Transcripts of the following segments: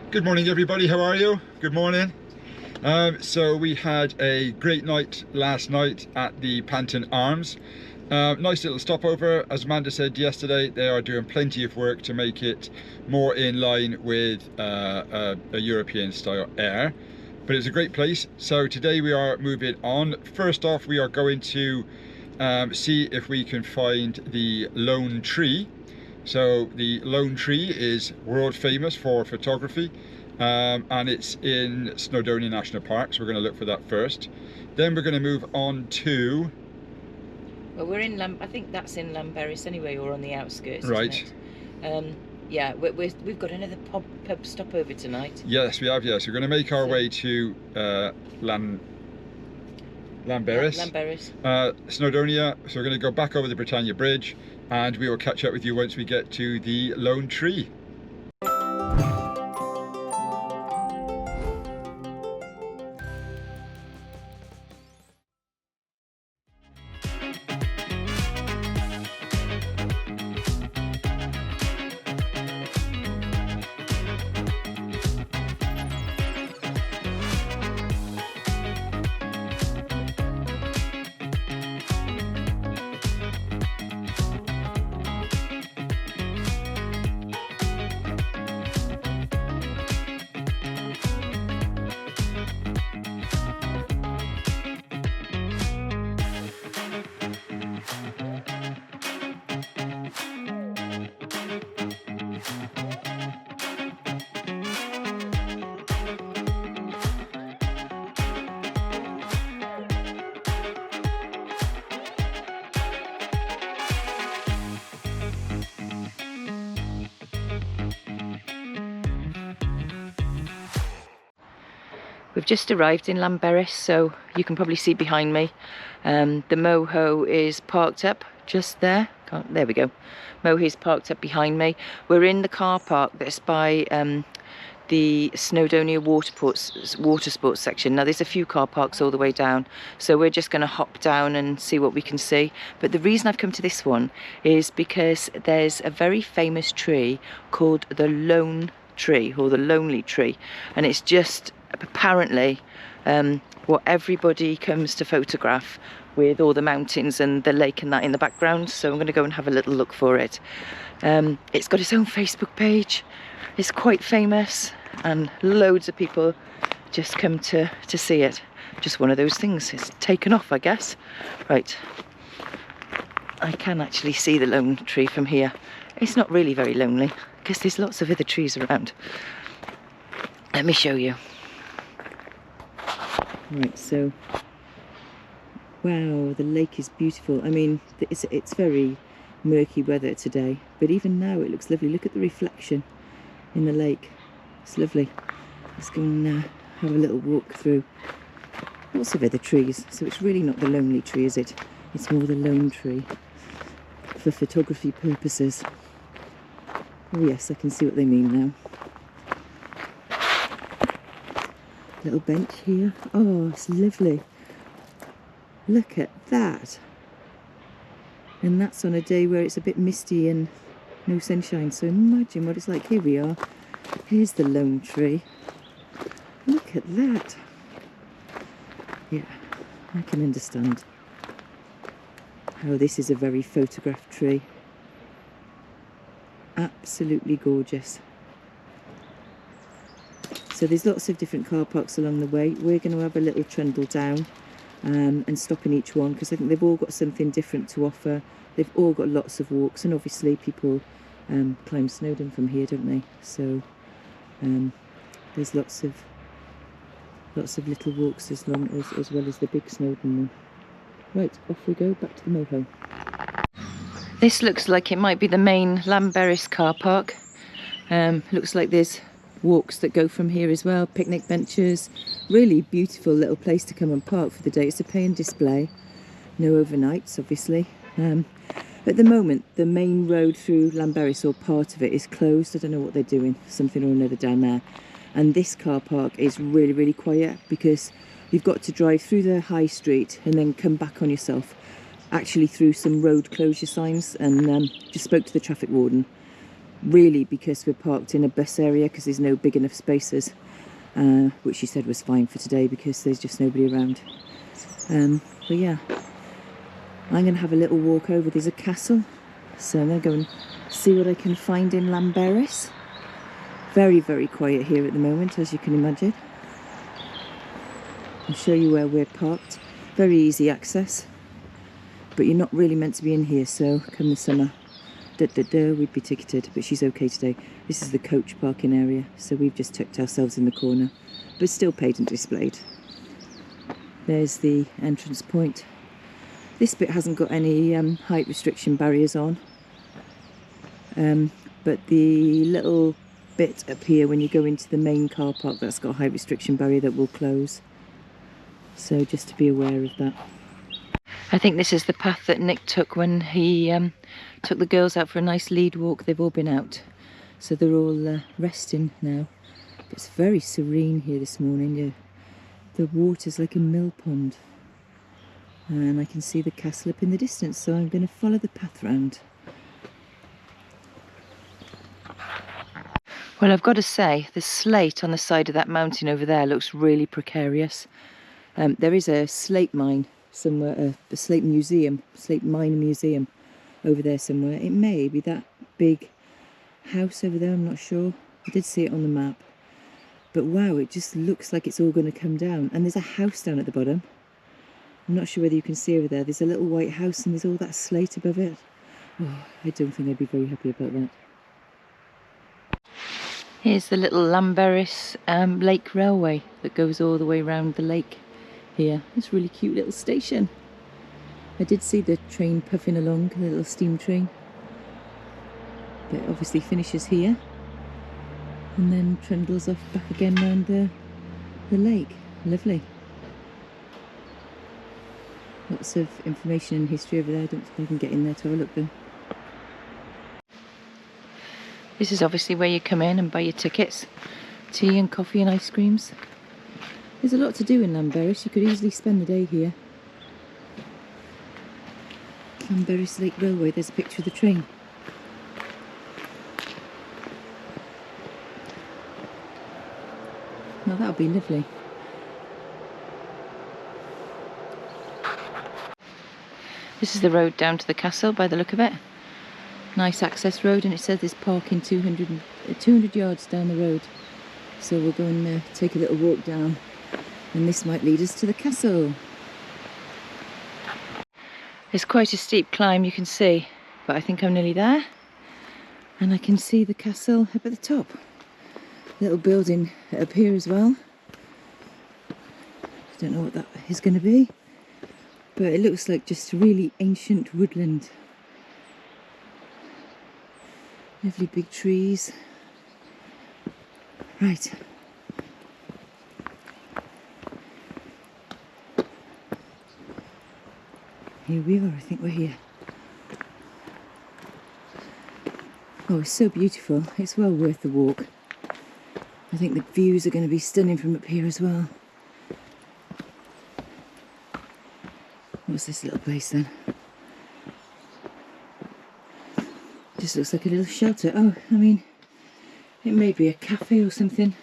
Good morning everybody, how are you? Good morning. So we had a great night last night at the Panton Arms. Nice little stopover. As Amanda said yesterday, they are doing plenty of work to make it more in line with a European style air. But it's a great place. So today we are moving on. First off, we are going to see if we can find the Lone Tree. So the Lone Tree is world famous for photography, and it's in Snowdonia National Park, so we're going to look for that first. Then we're going to move on to... Well, we're in I think that's in Llanberis anyway, or on the outskirts, right. Isn't it? Yeah, we've got another pub stopover tonight. Yes, we have, yes. We're going to make our way to Llanberis. Llanberis. Snowdonia, so we're going to go back over the Britannia Bridge, and we will catch up with you once we get to the Lone Tree. We've just arrived in Llanberis, so you can probably see behind me. The moho is parked up just there. There we go. Moho is parked up behind me. We're in the car park that's by the Snowdonia water sports section. Now there's a few car parks all the way down, so we're just going to hop down and see what we can see. But the reason I've come to this one is because there's a very famous tree called the Lone Tree, or the Lonely Tree, and it's just apparently what everybody comes to photograph, with all the mountains and the lake and that in the background. So I'm going to go and have a little look for it. It's got its own Facebook page. It's quite famous, and loads of people just come to see it. Just one of those things. It's taken off, I guess. Right, I can actually see the Lone Tree from here. It's not really very lonely because there's lots of other trees around. Let me show you. Right, so wow, the lake is beautiful. I mean, it's very murky weather today, but even now it looks lovely. Look at the reflection in the lake. It's lovely. Let's go and have a little walk through. Lots of other trees, so it's really not the Lonely Tree, is it? It's more the Lone Tree for photography purposes. Oh yes, I can see what they mean now. Little bench here. Oh, it's lovely. Look at that. And that's on a day where it's a bit misty and no sunshine, so imagine what it's like. Here we are. Here's the Lone Tree. Look at that. Yeah, I can understand how this is a very photographed tree. Absolutely gorgeous. So there's lots of different car parks along the way. We're going to have a little trundle down and stop in each one, because I think they've all got something different to offer. They've all got lots of walks, and obviously people climb Snowdon from here, don't they? So there's lots of little walks as well as the big Snowdon one. Right, off we go back to the moho. This looks like it might be the main Llanberis car park. Looks like there's walks that go from here as well, picnic benches. Really beautiful little place to come and park for the day. It's a pay and display, no overnights obviously. At the moment the main road through Llanberis, or part of it, is closed. I don't know what they're doing, something or another down there. And this car park is really, really quiet, because you've got to drive through the high street and then come back on yourself, actually through some road closure signs. And just spoke to the traffic warden, really because we're parked in a bus area because there's no big enough spaces, which she said was fine for today because there's just nobody around. But yeah, I'm going to have a little walk over. There's a castle, so I'm going to go and see what I can find in Llanberis. Very, very quiet here at the moment, as you can imagine. I'll show you where we're parked. Very easy access, but you're not really meant to be in here, so come the summer, we'd be ticketed, but she's okay today. This is the coach parking area, so we've just tucked ourselves in the corner, but still paid and displayed. There's the entrance point. This bit hasn't got any height restriction barriers on, but the little bit up here when you go into the main car park, that's got a height restriction barrier that will close. So just to be aware of that. I think this is the path that Nick took when he took the girls out for a nice lead walk. They've all been out, so they're all resting now. But it's very serene here this morning. Yeah, the water's like a mill pond, and I can see the castle up in the distance, so I'm going to follow the path round. Well, I've got to say, the slate on the side of that mountain over there looks really precarious. There is a slate mine somewhere, a slate museum, slate mine museum over there somewhere. It may be that big house over there, I'm not sure. I did see it on the map. But wow, it just looks like it's all going to come down. And there's a house down at the bottom. I'm not sure whether you can see over there. There's a little white house and there's all that slate above it. Oh, I don't think I'd be very happy about that. Here's the little Llanberis Lake Railway that goes all the way around the lake here. It's a really cute little station. I did see the train puffing along, the little steam train. But it obviously finishes here and then trundles off back again round the lake. Lovely. Lots of information and history over there. I don't think I can get in there to have a look though. This is obviously where you come in and buy your tickets. Tea and coffee and ice creams. There's a lot to do in Llanberis. You could easily spend the day here. Llanberis Lake Railway. There's a picture of the train. Now that'll be lovely. This is the road down to the castle by the look of it. Nice access road, and it says there's parking 200 yards down the road. So we'll go and take a little walk down, and this might lead us to the castle. It's quite a steep climb, you can see, but I think I'm nearly there. And I can see the castle up at the top. Little building up here as well. I don't know what that is going to be, but it looks like just really ancient woodland. Lovely big trees. Right. Here we are, I think we're here. Oh, it's so beautiful. It's well worth the walk. I think the views are going to be stunning from up here as well. What's this little place then? Just looks like a little shelter. Oh, I mean, it may be a cafe or something.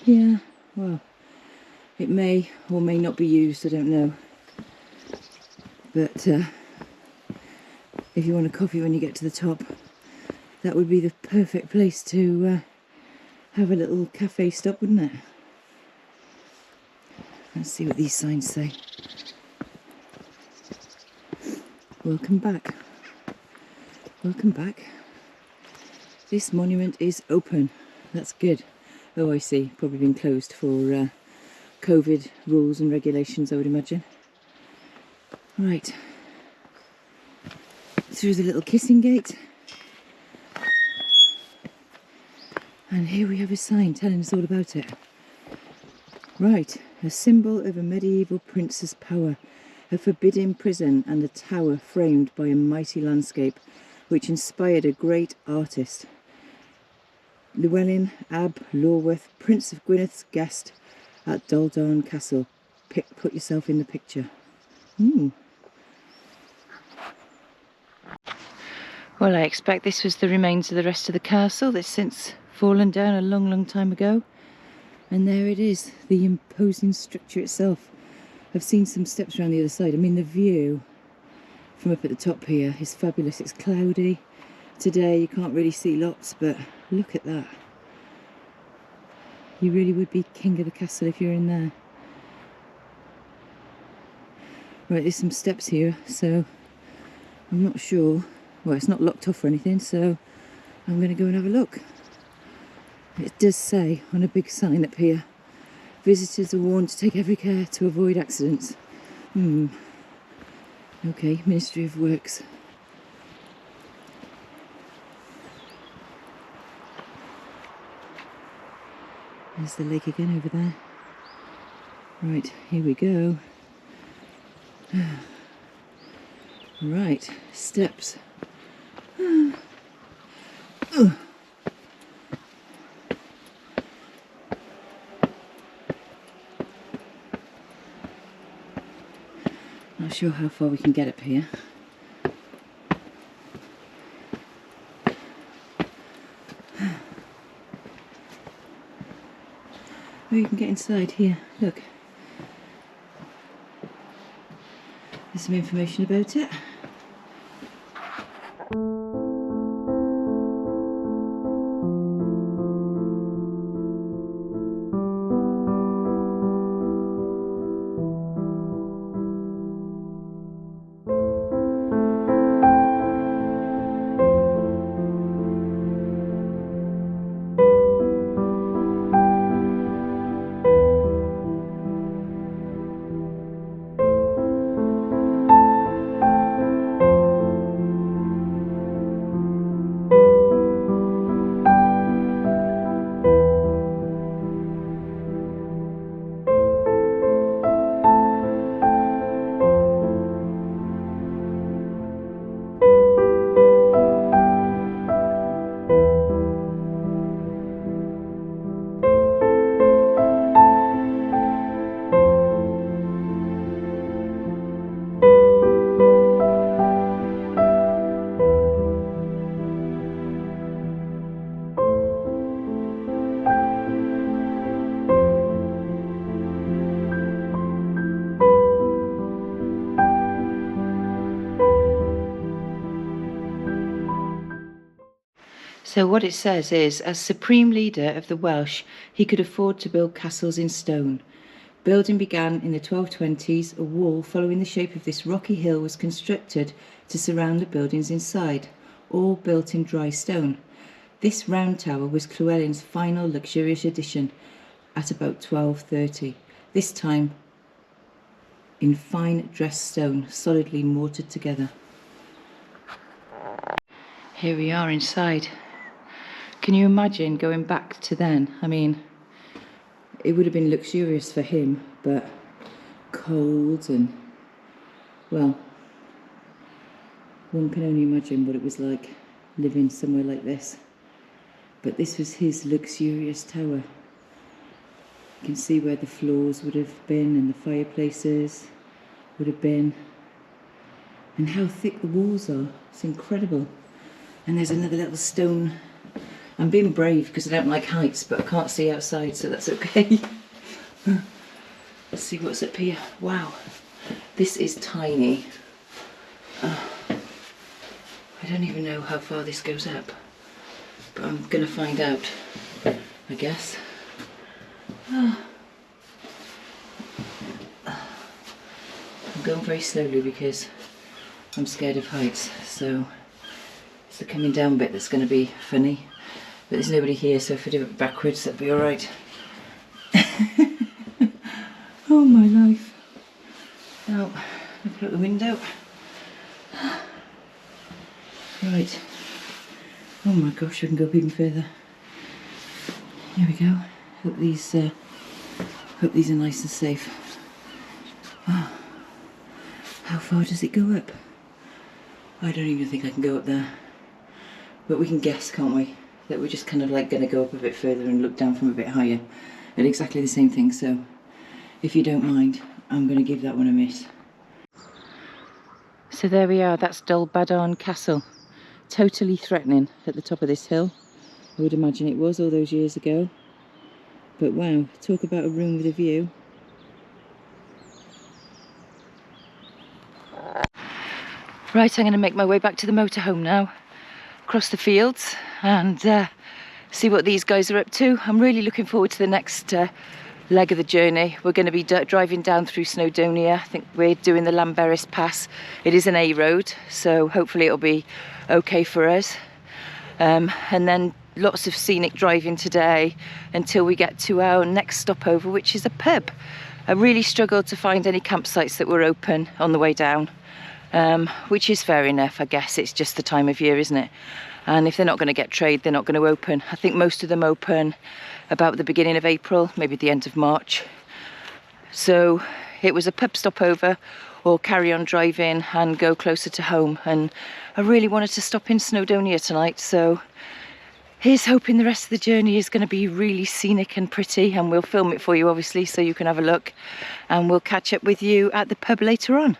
Yeah, well, it may or may not be used, I don't know. But if you want a coffee when you get to the top, that would be the perfect place to have a little cafe stop, wouldn't it? Let's see what these signs say. Welcome back. Welcome back. This monument is open. That's good. Oh, I see. Probably been closed for COVID rules and regulations, I would imagine. Right. Through the little kissing gate. And here we have a sign telling us all about it. Right. A symbol of a medieval prince's power. A forbidden prison and a tower framed by a mighty landscape which inspired a great artist. Llewellyn ab Lorworth, Prince of Gwyneth's guest at Dolbadarn Castle. Put yourself in the picture. Well, I expect this was the remains of the rest of the castle that's since fallen down a long, long time ago. And there it is, the imposing structure itself. I've seen some steps around the other side. I mean, the view from up at the top here is fabulous. It's cloudy today, you can't really see lots, but look at that. You really would be king of the castle if you're in there. Right, there's some steps here, so I'm not sure. Well, it's not locked off or anything, so I'm going to go and have a look. It does say on a big sign up here, visitors are warned to take every care to avoid accidents. Okay, Ministry of Works. There's the lake again over there. Right, here we go. Right, steps. Not sure how far we can get up here. Oh, you can get inside here, look. There's some information about it. So what it says is, as supreme leader of the Welsh, he could afford to build castles in stone. Building began in the 1220s. A wall following the shape of this rocky hill was constructed to surround the buildings inside, all built in dry stone. This round tower was Llewellyn's final luxurious addition at about 1230, this time in fine dressed stone, solidly mortared together. Here we are inside. Can you imagine going back to then? I mean, it would have been luxurious for him, but cold and, well, one can only imagine what it was like living somewhere like this. But this was his luxurious tower. You can see where the floors would have been and the fireplaces would have been, and how thick the walls are. It's incredible. And there's another little stone. I'm being brave because I don't like heights, but I can't see outside, so that's okay. Let's see what's up here. Wow, this is tiny. I don't even know how far this goes up, but I'm gonna find out, I guess. I'm going very slowly because I'm scared of heights, so it's the coming down bit that's going to be funny. But there's nobody here, so if I do it backwards, that'll be alright. Oh my life. Now, look out the window. Right. Oh my gosh, we can go up even further. Here we go. Hope these are nice and safe. Oh. How far does it go up? I don't even think I can go up there. But we can guess, can't we? That we're just kind of like going to go up a bit further and look down from a bit higher at exactly the same thing. So if you don't mind, I'm going to give that one a miss. So there we are, that's Dolbadarn Castle. totally threatening at the top of this hill. I would imagine it was all those years ago. But wow, talk about a room with a view. Right, I'm going to make my way back to the motorhome now, across the fields, and see what these guys are up to. I'm really looking forward to the next leg of the journey. We're going to be driving down through Snowdonia. I think we're doing the Llanberis Pass. It is an A road, so hopefully it'll be okay for us. And then lots of scenic driving today until we get to our next stopover, which is a pub. I really struggled to find any campsites that were open on the way down, which is fair enough. I guess it's just the time of year, isn't it? And if they're not going to get trade, they're not going to open. I think most of them open about the beginning of April, maybe the end of March. So it was a pub stopover or carry on driving and go closer to home. And I really wanted to stop in Snowdonia tonight, so here's hoping the rest of the journey is going to be really scenic and pretty, and we'll film it for you obviously so you can have a look, and we'll catch up with you at the pub later on.